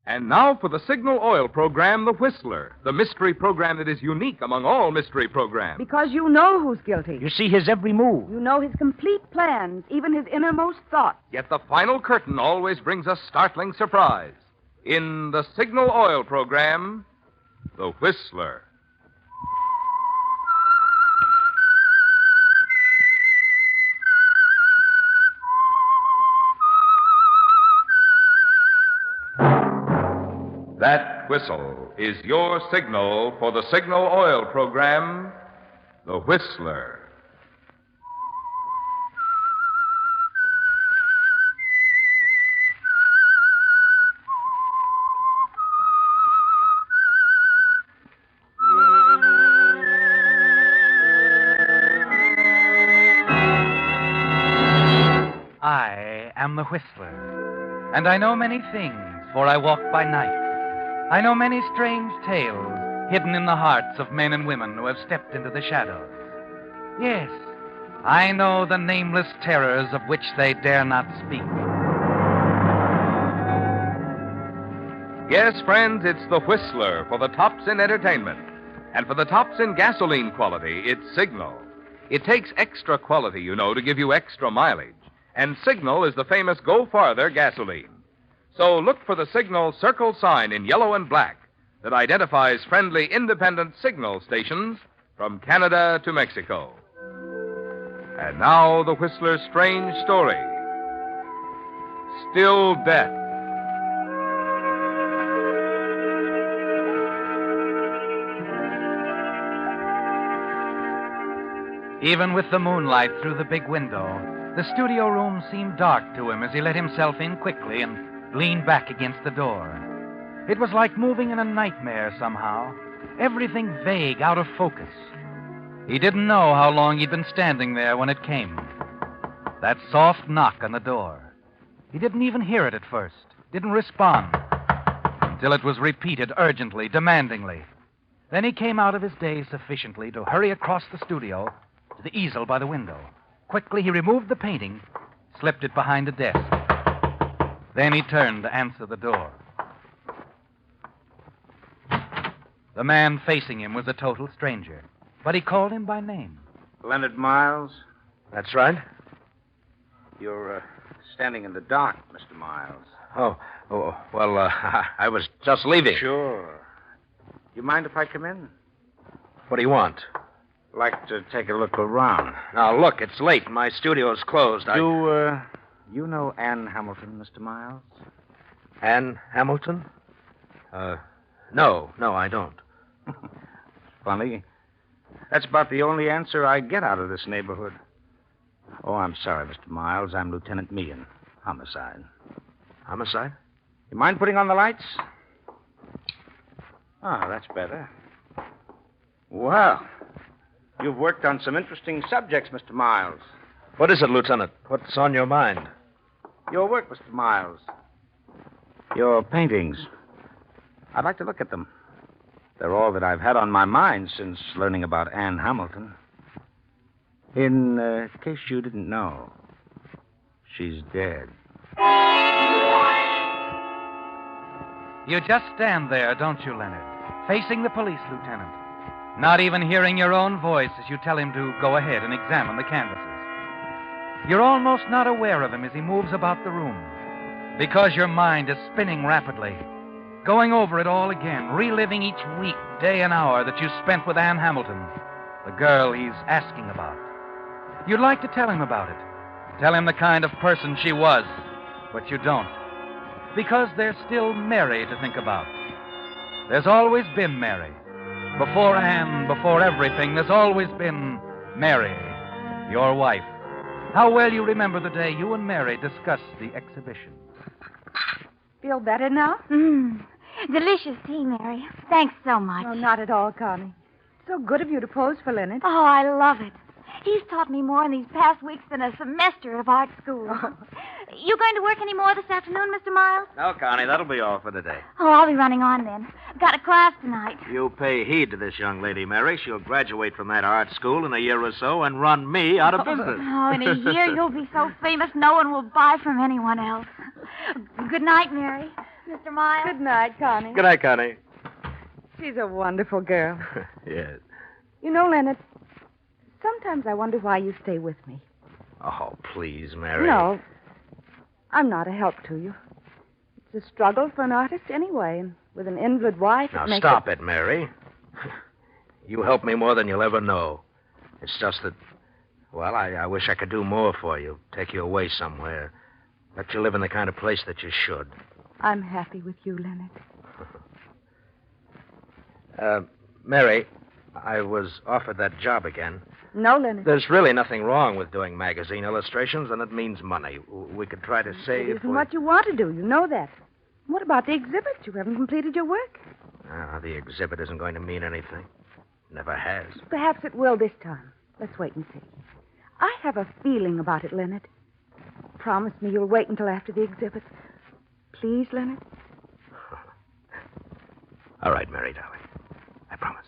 And now for the Signal Oil program, The Whistler, the mystery program that is unique among all mystery programs. Because you know who's guilty. You see his every move. You know his complete plans, even his innermost thoughts. Yet the final curtain always brings a startling surprise. In the Signal Oil program, The Whistler. That whistle is your signal for the Signal Oil program, The Whistler. I am the Whistler, and I know many things, for I walk by night. I know many strange tales hidden in the hearts of men and women who have stepped into the shadows. Yes, I know the nameless terrors of which they dare not speak. Yes, friends, it's the Whistler for the tops in entertainment. And for the tops in gasoline quality, it's Signal. It takes extra quality, you know, to give you extra mileage. And Signal is the famous Go Farther gasoline. So look for the Signal circle sign in yellow and black that identifies friendly independent signal stations from Canada to Mexico. And now the Whistler's strange story. Still Death. Even with the moonlight through the big window, the studio room seemed dark to him as he let himself in quickly and leaned back against the door. It was like moving in a nightmare somehow, everything vague, out of focus. He didn't know how long he'd been standing there when it came. That soft knock on the door. He didn't even hear it at first, didn't respond, until it was repeated urgently, demandingly. Then he came out of his daze sufficiently to hurry across the studio to the easel by the window. Quickly, he removed the painting, slipped it behind a desk. Then he turned to answer the door. The man facing him was a total stranger, but he called him by name. Leonard Miles? That's right. You're standing in the dock, Mr. Miles. Well, I was just leaving. Sure. You mind if I come in? What do you want? Like to take a look around. Now, look, it's late. My studio's closed. Do you know Ann Hamilton, Mr. Miles? Ann Hamilton? No, I don't. Funny. That's about the only answer I get out of this neighborhood. Oh, I'm sorry, Mr. Miles. I'm Lieutenant Meehan. Homicide. Homicide? You mind putting on the lights? Ah, that's better. Well, you've worked on some interesting subjects, Mr. Miles. What is it, Lieutenant? What's on your mind? Your work, Mr. Miles. Your paintings. I'd like to look at them. They're all that I've had on my mind since learning about Ann Hamilton. In case you didn't know, she's dead. You just stand there, don't you, Leonard? Facing the police lieutenant. Not even hearing your own voice as you tell him to go ahead and examine the canvases. You're almost not aware of him as he moves about the room, because your mind is spinning rapidly, going over it all again, reliving each week, day, and hour that you spent with Ann Hamilton, the girl he's asking about. You'd like to tell him about it, tell him the kind of person she was, but you don't, because there's still Mary to think about. There's always been Mary. Before Ann, before everything, there's always been Mary, your wife. How well you remember the day you and Mary discussed the exhibition. Feel better now? Delicious tea, Mary. Thanks so much. No, not at all, Connie. So good of you to pose for Leonard. Oh, I love it. He's taught me more in these past weeks than a semester of art school. You going to work any more this afternoon, Mr. Miles? No, Connie, that'll be all for today. Oh, I'll be running on then. Got a class tonight. You pay heed to this young lady, Mary. She'll graduate from that art school in a year or so and run me out of business. Oh, in a year you'll be so famous no one will buy from anyone else. Good night, Mary. Mr. Miles. Good night, Connie. Good night, Connie. She's a wonderful girl. Yes. You know, Leonard, sometimes I wonder why you stay with me. Oh, please, Mary. No, I'm not a help to you. It's a struggle for an artist anyway, and with an invalid wife, Now, it makes stop it, Mary. You help me more than you'll ever know. It's just that, well, I wish I could do more for you. Take you away somewhere. Let you live in the kind of place that you should. I'm happy with you, Leonard. Mary, I was offered that job again. No, Leonard. There's really nothing wrong with doing magazine illustrations, and it means money. We could try to save... It isn't what you want to do. You know that. What about the exhibit? You haven't completed your work. The exhibit isn't going to mean anything. Never has. Perhaps it will this time. Let's wait and see. I have a feeling about it, Leonard. Promise me you'll wait until after the exhibit. Please, Leonard? All right, Mary, darling. I promise.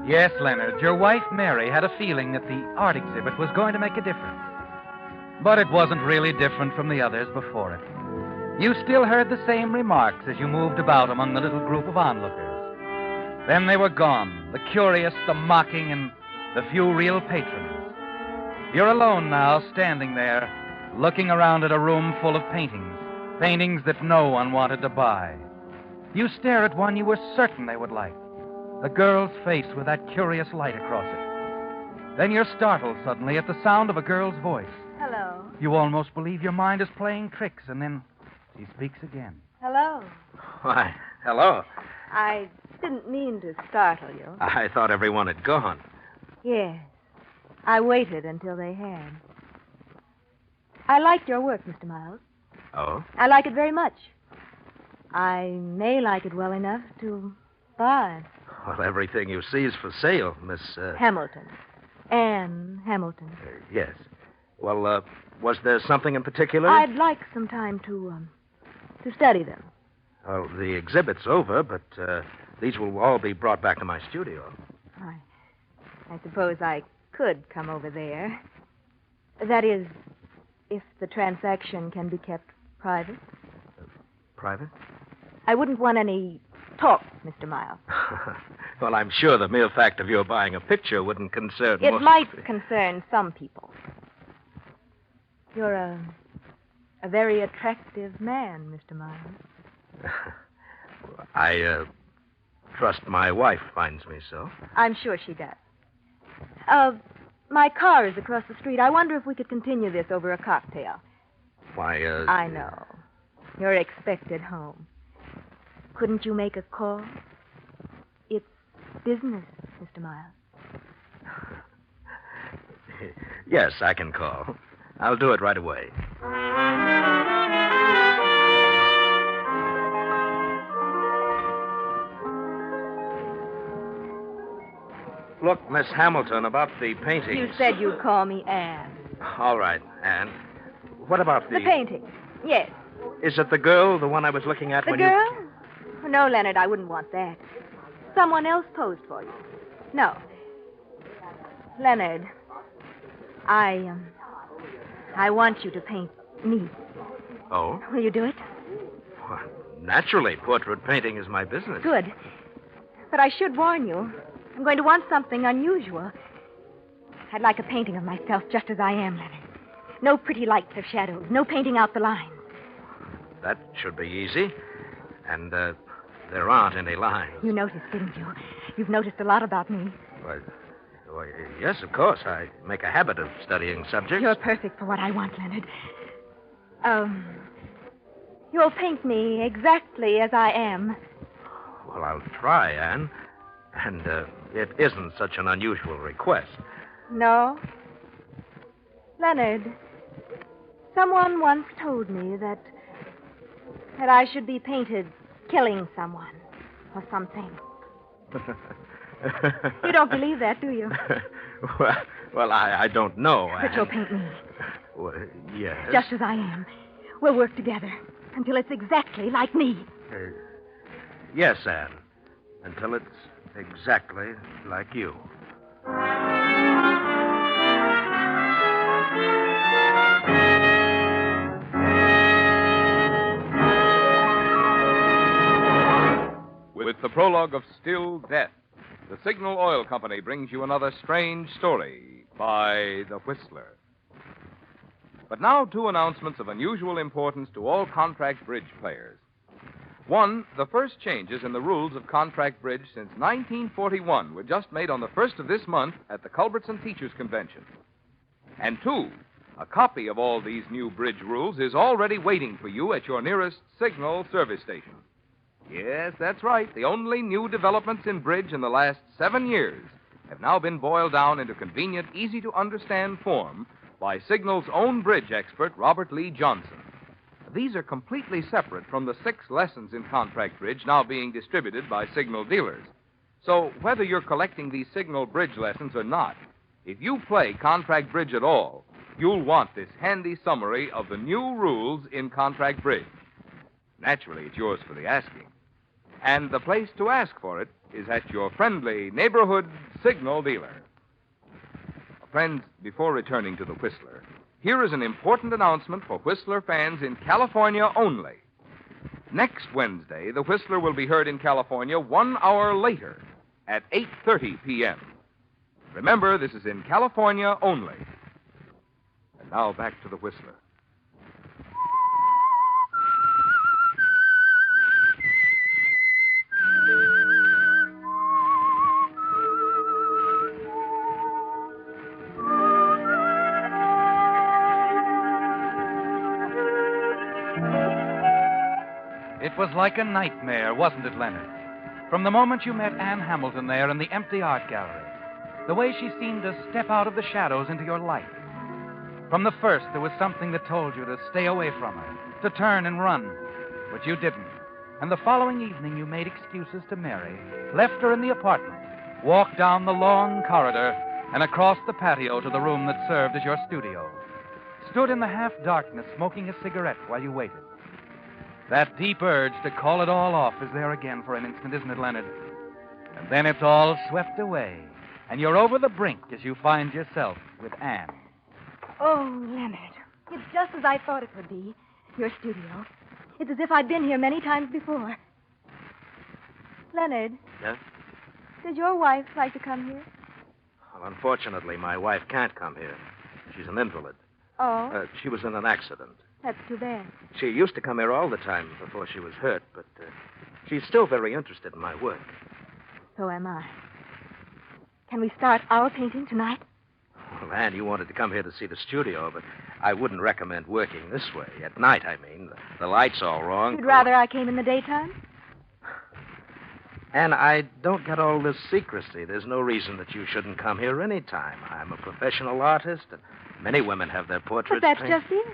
Yes, Leonard, your wife, Mary, had a feeling that the art exhibit was going to make a difference. But it wasn't really different from the others before it. You still heard the same remarks as you moved about among the little group of onlookers. Then they were gone, the curious, the mocking, and the few real patrons. You're alone now, standing there, looking around at a room full of paintings, paintings that no one wanted to buy. You stare at one you were certain they would like, the girl's face with that curious light across it. Then you're startled suddenly at the sound of a girl's voice. Hello. You almost believe your mind is playing tricks, and then she speaks again. Hello. Why, hello. I didn't mean to startle you. I thought everyone had gone. Yes. I waited until they had. I liked your work, Mr. Miles. Oh? I like it very much. I may like it well enough to buy. Well, everything you see is for sale, Miss... Hamilton. Anne Hamilton. Yes. Well, was there something in particular? I'd like some time to study them. Well, the exhibit's over, but these will all be brought back to my studio. I suppose I could come over there. That is, if the transaction can be kept private. Private? I wouldn't want any talk, Mr. Miles. Well, I'm sure the mere fact of your buying a picture wouldn't concern It most... might concern some people. You're a very attractive man, Mr. Miles. I trust my wife finds me so. I'm sure she does. My car is across the street. I wonder if we could continue this over a cocktail. Why, I know. You're expected home. Couldn't you make a call? It's business, Mr. Miles. Yes, I can call. I'll do it right away. Look, Miss Hamilton, about the paintings. You said you'd call me Anne. All right, Anne. What about The painting. Yes. Is it the girl, the one I was looking at The when girl? Oh, no, Leonard, I wouldn't want that. Someone else posed for you. No. Leonard, I want you to paint me. Oh? Will you do it? Well, naturally, portrait painting is my business. Good. But I should warn you. I'm going to want something unusual. I'd like a painting of myself just as I am, Leonard. No pretty lights or shadows. No painting out the lines. That should be easy. And there aren't any lines. You noticed, didn't you? You've noticed a lot about me. Why, yes, of course. I make a habit of studying subjects. You're perfect for what I want, Leonard. You'll paint me exactly as I am. Well, I'll try, Anne. And it isn't such an unusual request. No? Leonard, someone once told me that I should be painted killing someone or something. You don't believe that, do you? well, I don't know, Anne. But you'll paint me. Well, yes. Just as I am. We'll work together until it's exactly like me. Yes, Anne. Until it's exactly like you. with the prologue of Still Death, the Signal Oil Company brings you another strange story by The Whistler. But now, two announcements of unusual importance to all contract bridge players. One, the first changes in the rules of contract bridge since 1941 were just made on the 1st of this month at the Culbertson Teachers Convention. And two, a copy of all these new bridge rules is already waiting for you at your nearest Signal service station. Yes, that's right. The only new developments in bridge in the last 7 years have now been boiled down into convenient, easy-to-understand form by Signal's own bridge expert, Robert Lee Johnson. These are completely separate from the 6 lessons in contract bridge now being distributed by Signal dealers. So whether you're collecting these Signal bridge lessons or not, if you play contract bridge at all, you'll want this handy summary of the new rules in contract bridge. Naturally, it's yours for the asking. And the place to ask for it is at your friendly neighborhood Signal dealer. Friends, before returning to the Whistler, here is an important announcement for Whistler fans in California only. Next Wednesday, the Whistler will be heard in California 1 hour later at 8:30 p.m. Remember, this is in California only. And now back to the Whistler. It was like a nightmare, wasn't it, Leonard? From the moment you met Anne Hamilton there in the empty art gallery, the way she seemed to step out of the shadows into your life. From the first, there was something that told you to stay away from her, to turn and run, but you didn't. And the following evening, you made excuses to Mary, left her in the apartment, walked down the long corridor, and across the patio to the room that served as your studio. Stood in the half-darkness, smoking a cigarette while you waited. That deep urge to call it all off is there again for an instant, isn't it, Leonard? And then it's all swept away, and you're over the brink as you find yourself with Anne. Oh, Leonard, it's just as I thought it would be. Your studio. It's as if I'd been here many times before. Leonard. Yeah? Does your wife like to come here? Well, unfortunately, my wife can't come here. She's an invalid. Oh? She was in an accident. That's too bad. She used to come here all the time before she was hurt, but she's still very interested in my work. So am I. Can we start our painting tonight? Well, Anne, you wanted to come here to see the studio, but I wouldn't recommend working this way. At night, I mean. The light's all wrong. You'd rather I came in the daytime? Anne, I don't get all this secrecy. There's no reason that you shouldn't come here any time. I'm a professional artist, and many women have their portraits But that's painted. just it.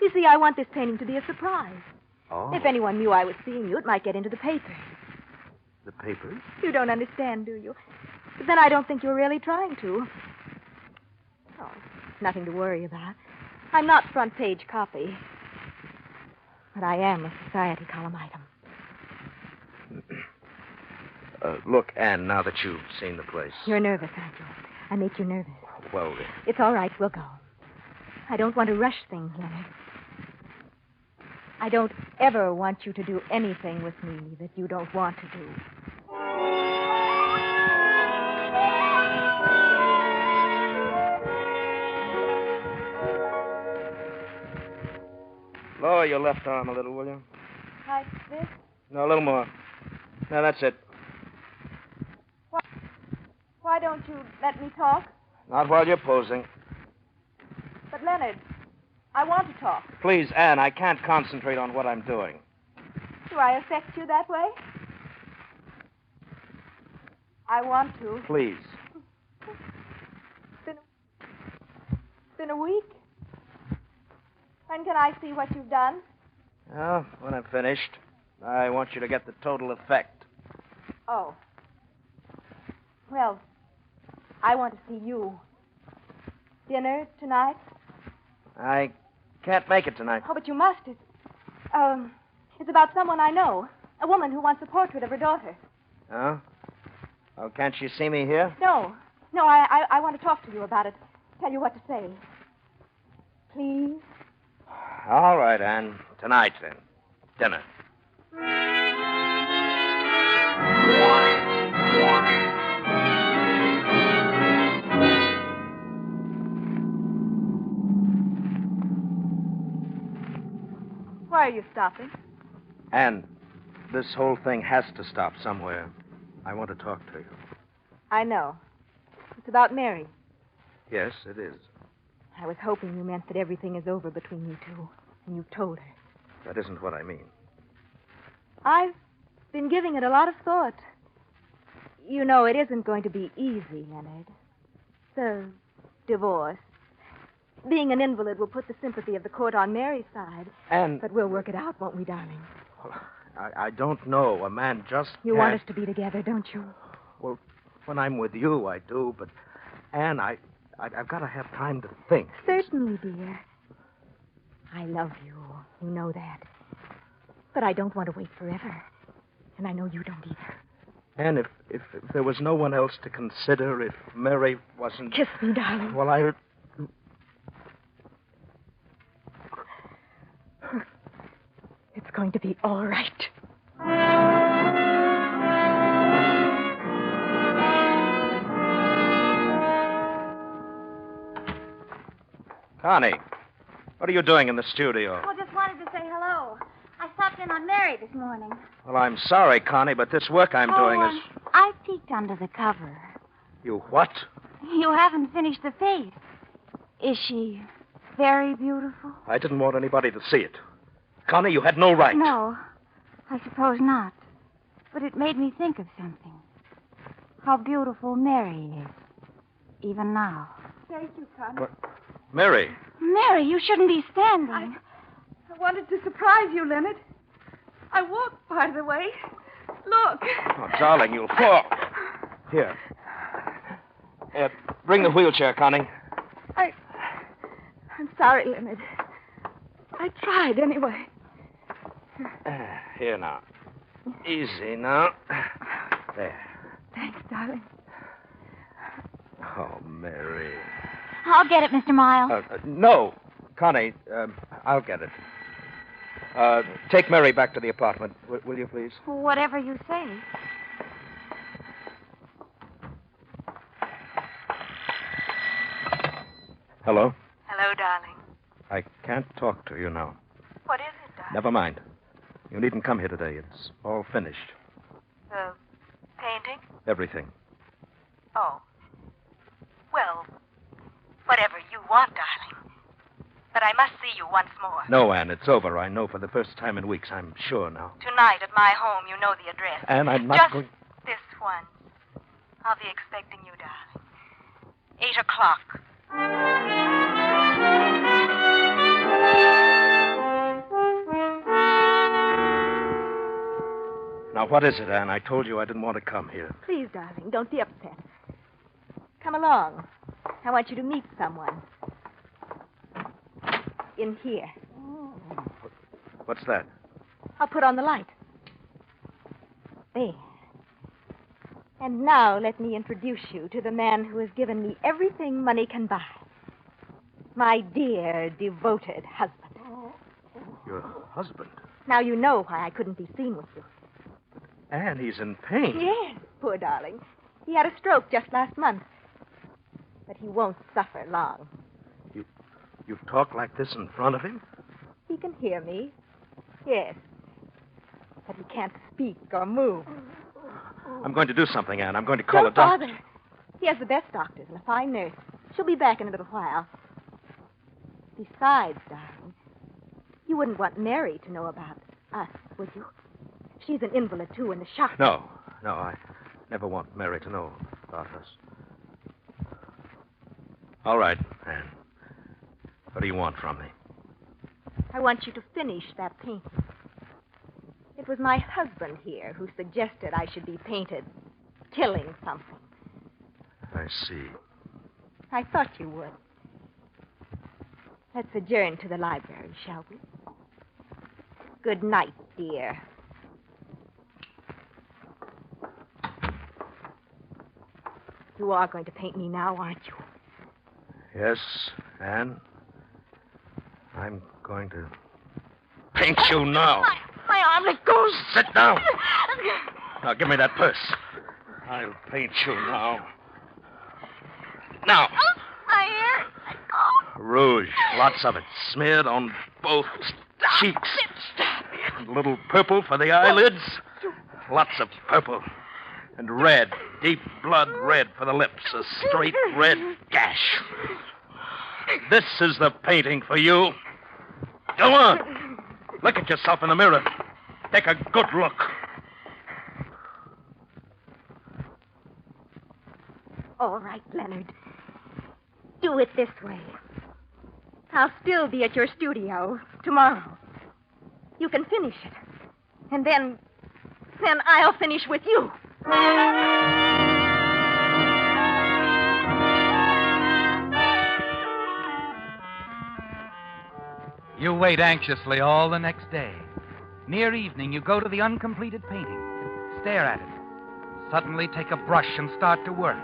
You see, I want this painting to be a surprise. Oh. If anyone knew I was seeing you, it might get into the papers. The papers? You don't understand, do you? But then I don't think you're really trying to. Oh, nothing to worry about. I'm not front page copy. But I am a society column item. Look, Anne, now that you've seen the place. You're nervous, aren't you? I make you nervous. Well, It's all right. We'll go. I don't want to rush things, Leonard. I don't ever want you to do anything with me that you don't want to do. lower your left arm a little, will you? Like this? No, a little more. Now, that's it. Why don't you let me talk? Not while you're posing. But, Leonard, I want to talk. Please, Anne, I can't concentrate on what I'm doing. Do I affect you that way? I want to. Please. It's been a week. When can I see what you've done? Well, when I'm finished, I want you to get the total effect. Oh. Well, I want to see you. Dinner tonight? I can't make it tonight. Oh, but you must. It's about someone I know. A woman who wants a portrait of her daughter. Oh? Oh, can't you see me here? No, I want to talk to you about it. Tell you what to say. Please? All right, Anne. Tonight, then. Dinner. Why are you stopping? Anne, this whole thing has to stop somewhere. I want to talk to you. I know. It's about Mary. Yes, it is. I was hoping you meant that everything is over between you two, and you've told her. That isn't what I mean. I've been giving it a lot of thought. You know, it isn't going to be easy, Leonard. The divorce. Being an invalid will put the sympathy of the court on Mary's side. Anne... But we'll work it out, won't we, darling? Well, I don't know. A man just You can't... want us to be together, don't you? Well, when I'm with you, I do, but... Anne, I've got to have time to think. Certainly, dear. I love you. You know that. But I don't want to wait forever. And I know you don't either. Anne, if there was no one else to consider, if Mary wasn't... Kiss me, darling. Well, I... It's going to be all right. Connie, what are you doing in the studio? Oh, just wanted to say hello. I stopped in on Mary this morning. Well, I'm sorry, Connie, but this work I'm doing is... I peeked under the cover. You what? You haven't finished the face. Is she very beautiful? I didn't want anybody to see it. Connie, you had no right. No, I suppose not. But it made me think of something. How beautiful Mary is, even now. Thank you, Connie. What? Mary. Mary, you shouldn't be standing. I wanted to surprise you, Leonard. I walked, by the way. Look. Oh, darling, you'll fall. Here. Bring the wheelchair, Connie. I'm sorry, Leonard. I tried anyway. Here now. Easy now. There. Thanks, darling. Oh, Mary. I'll get it, Mr. Miles. No. Connie, I'll get it. Take Mary back to the apartment, will you, please? Whatever you say. Hello? Hello, darling. I can't talk to you now. What is it, darling? Never mind. You needn't come here today. It's all finished. The painting? Everything. Oh. Well, whatever you want, darling. But I must see you once more. No, Anne, it's over. I know for the first time in weeks. I'm sure now. Tonight at my home, you know the address. Anne, I'm not Just going... this once. I'll be expecting you, darling. 8 o'clock. Now, what is it, Anne? I told you I didn't want to come here. Please, darling, don't be upset. Come along. I want you to meet someone. In here. What's that? I'll put on the light. There. And now let me introduce you to the man who has given me everything money can buy. My dear, devoted husband. Your husband? Now you know why I couldn't be seen with you. Anne, he's in pain. Yes, poor darling. He had a stroke just last month. But he won't suffer long. You talk like this in front of him? He can hear me. Yes. But he can't speak or move. I'm going to do something, Anne. I'm going to call Don't a doctor. bother. He has the best doctors and a fine nurse. She'll be back in a little while. Besides, darling, you wouldn't want Mary to know about us, would you? She's an invalid, too, and the shock... No, I never want Mary to know about us. All right, Anne. What do you want from me? I want you to finish that painting. It was my husband here who suggested I should be painted killing something. I see. I thought you would. Let's adjourn to the library, shall we? Good night, dear. You are going to paint me now, aren't you? Yes, Anne. I'm going to paint you now. My arm, let go. Sit down. Now, give me that purse. I'll paint you now. Now. Rouge, lots of it, smeared on both cheeks. And a little purple for the eyelids. Lots of purple. And red, deep blood red for the lips. A straight red gash. This is the painting for you. Go on. Look at yourself in the mirror. Take a good look. All right, Leonard. Do it this way. I'll still be at your studio tomorrow. You can finish it. And then I'll finish with you. You wait anxiously all the next day. Near evening, you go to the uncompleted painting, stare at it, suddenly take a brush and start to work.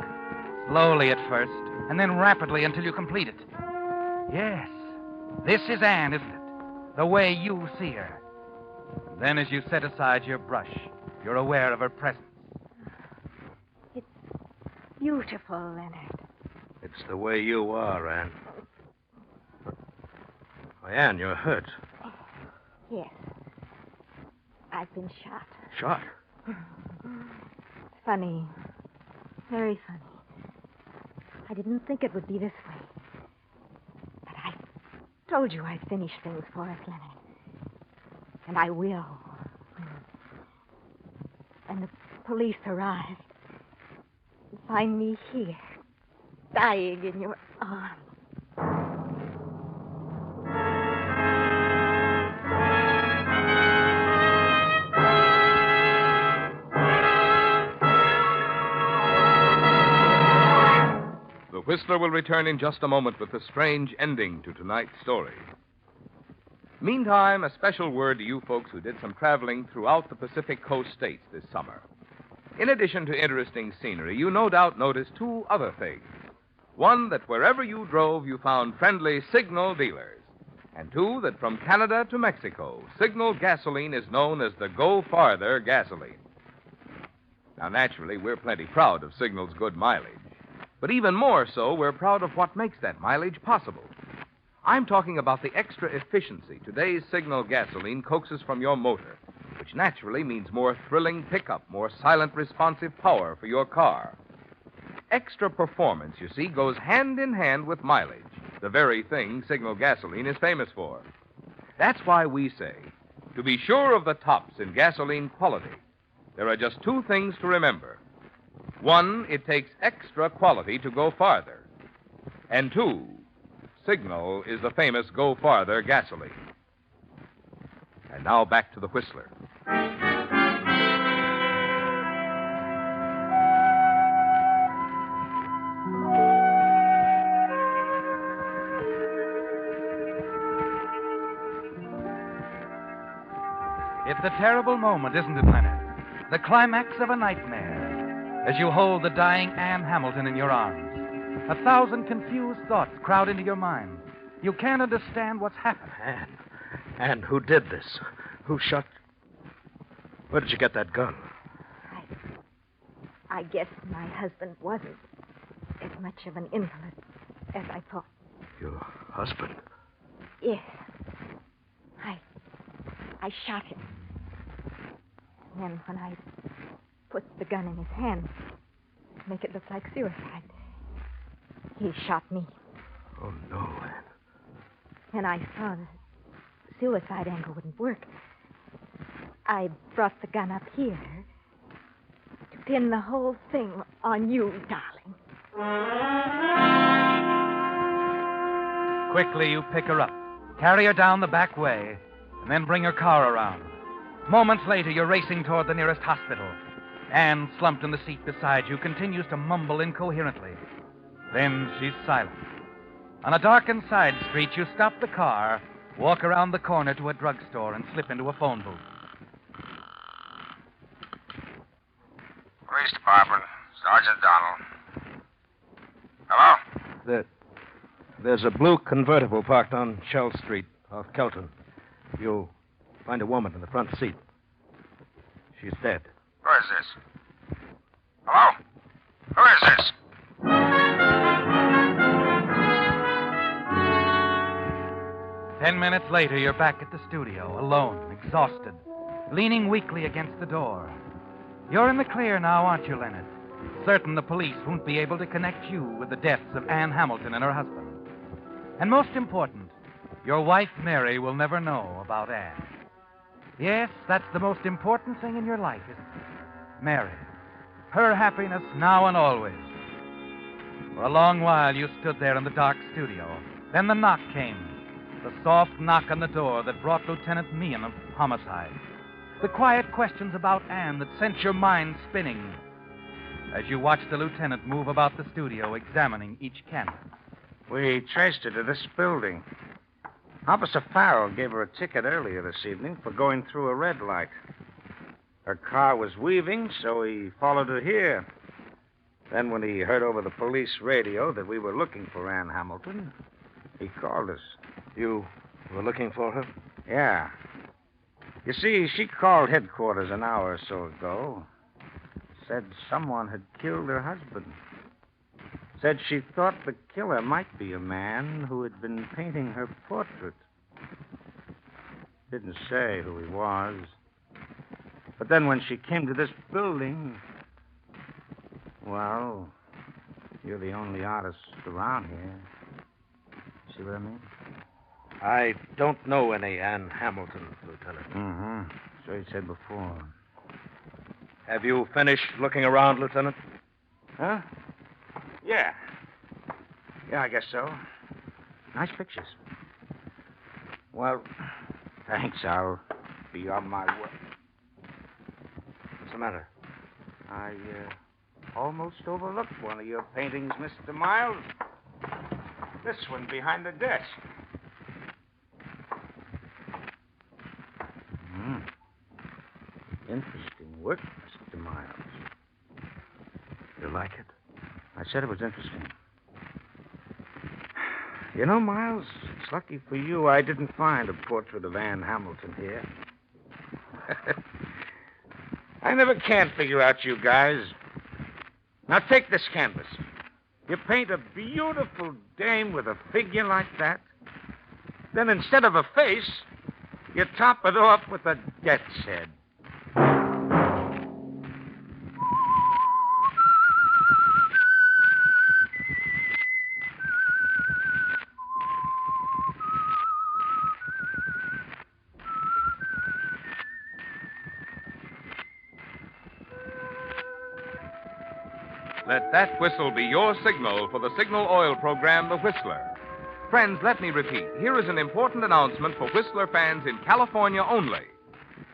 Slowly at first, and then rapidly until you complete it. Yes, this is Anne, isn't it? The way you see her. And then as you set aside your brush, you're aware of her presence. It's beautiful, Leonard. It's the way you are, Anne. Oh, Anne, you're hurt. Yes. I've been shot. Shot? Funny. Very funny. I didn't think it would be this way. But I told you I'd finish things for us, Leonard. And I will. When the police arrive, find me here, dying in your arms. The Whistler will return in just a moment with a strange ending to tonight's story. Meantime, a special word to you folks who did some traveling throughout the Pacific Coast states this summer. In addition to interesting scenery, you no doubt noticed two other things. One, that wherever you drove, you found friendly Signal dealers. And two, that from Canada to Mexico, Signal gasoline is known as the Go Farther gasoline. Now, naturally, we're plenty proud of Signal's good mileage. But even more so, we're proud of what makes that mileage possible. I'm talking about the extra efficiency today's Signal gasoline coaxes from your motor, which naturally means more thrilling pickup, more silent, responsive power for your car. Extra performance, you see, goes hand in hand with mileage, the very thing Signal gasoline is famous for. That's why we say, to be sure of the tops in gasoline quality, there are just two things to remember. One, it takes extra quality to go farther. And two, Signal is the famous Go Farther gasoline. And now back to the Whistler. It's a terrible moment, isn't it, Leonard? The climax of a nightmare. As you hold the dying Anne Hamilton in your arms, 1,000 confused thoughts crowd into your mind. You can't understand what's happened. Anne, who did this? Who shot? Where did you get that gun? I guess my husband wasn't as much of an invalid as I thought. Your husband? Yes. I shot him. And when I put the gun in his hand to make it look like suicide, he shot me. Oh, no, Anne. And I saw the suicide angle wouldn't work. I brought the gun up here to pin the whole thing on you, darling. Quickly, you pick her up, carry her down the back way, and then bring her car around. Moments later, you're racing toward the nearest hospital. Anne, slumped in the seat beside you, continues to mumble incoherently. Then she's silent. On a darkened side street, you stop the car, walk around the corner to a drugstore, and slip into a phone booth. Police Department, Sergeant Donald. Hello? There's a blue convertible parked on Shell Street off Kelton. You'll find a woman in the front seat. She's dead. Where is this? Hello? Who is this? Ten minutes later, you're back at the studio, alone, exhausted, leaning weakly against the door. You're in the clear now, aren't you, Leonard? Certain the police won't be able to connect you with the deaths of Anne Hamilton and her husband. And most important, your wife, Mary, will never know about Anne. Yes, that's the most important thing in your life, isn't it? Mary. Her happiness now and always. For a long while, you stood there in the dark studio. Then the knock came. The soft knock on the door that brought Lieutenant Meehan of homicide. The quiet questions about Anne that sent your mind spinning. As you watched the lieutenant move about the studio, examining each canvas. We traced her to this building. Officer Farrell gave her a ticket earlier this evening for going through a red light. Her car was weaving, so he followed her here. Then when he heard over the police radio that we were looking for Anne Hamilton, he called us. You were looking for her? Yeah. You see, she called headquarters an hour or so ago. Said someone had killed her husband. Said she thought the killer might be a man who had been painting her portrait. Didn't say who he was. But then when she came to this building, well, you're the only artist around here. See what I mean? I don't know any Anne Hamilton, Lieutenant. Mm-hmm. So he said before. Have you finished looking around, Lieutenant? Huh? Yeah. Yeah, I guess so. Nice pictures. Well, thanks. I'll be on my way. What's the matter? I almost overlooked one of your paintings, Mr. Miles. This one behind the desk. Interesting work, Mr. Miles. You like it? I said it was interesting. You know, Miles, it's lucky for you I didn't find a portrait of Anne Hamilton here. I never can figure out you guys. Now take this canvas. You paint a beautiful dame with a figure like that. Then instead of a face, you top it off with a death's head. Let that whistle be your signal for the Signal Oil program, The Whistler. Friends, let me repeat. Here is an important announcement for Whistler fans in California only.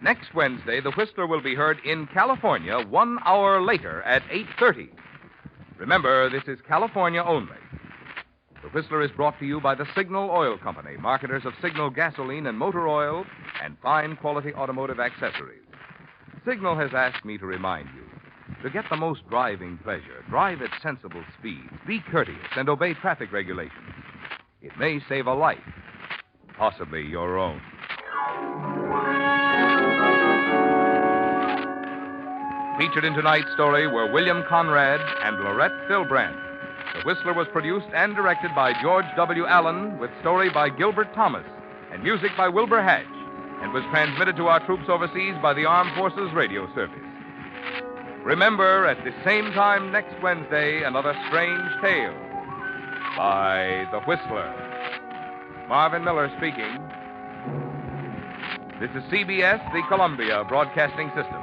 Next Wednesday, The Whistler will be heard in California 1 hour later at 8:30. Remember, this is California only. The Whistler is brought to you by the Signal Oil Company, marketers of Signal gasoline and motor oil and fine quality automotive accessories. Signal has asked me to remind you, to get the most driving pleasure, drive at sensible speeds, be courteous, and obey traffic regulations. It may save a life, possibly your own. Featured in tonight's story were William Conrad and Lorette Philbrand. The Whistler was produced and directed by George W. Allen, with story by Gilbert Thomas and music by Wilbur Hatch, and was transmitted to our troops overseas by the Armed Forces Radio Service. Remember, at the same time next Wednesday, another strange tale by The Whistler. Marvin Miller speaking. This is CBS, the Columbia Broadcasting System.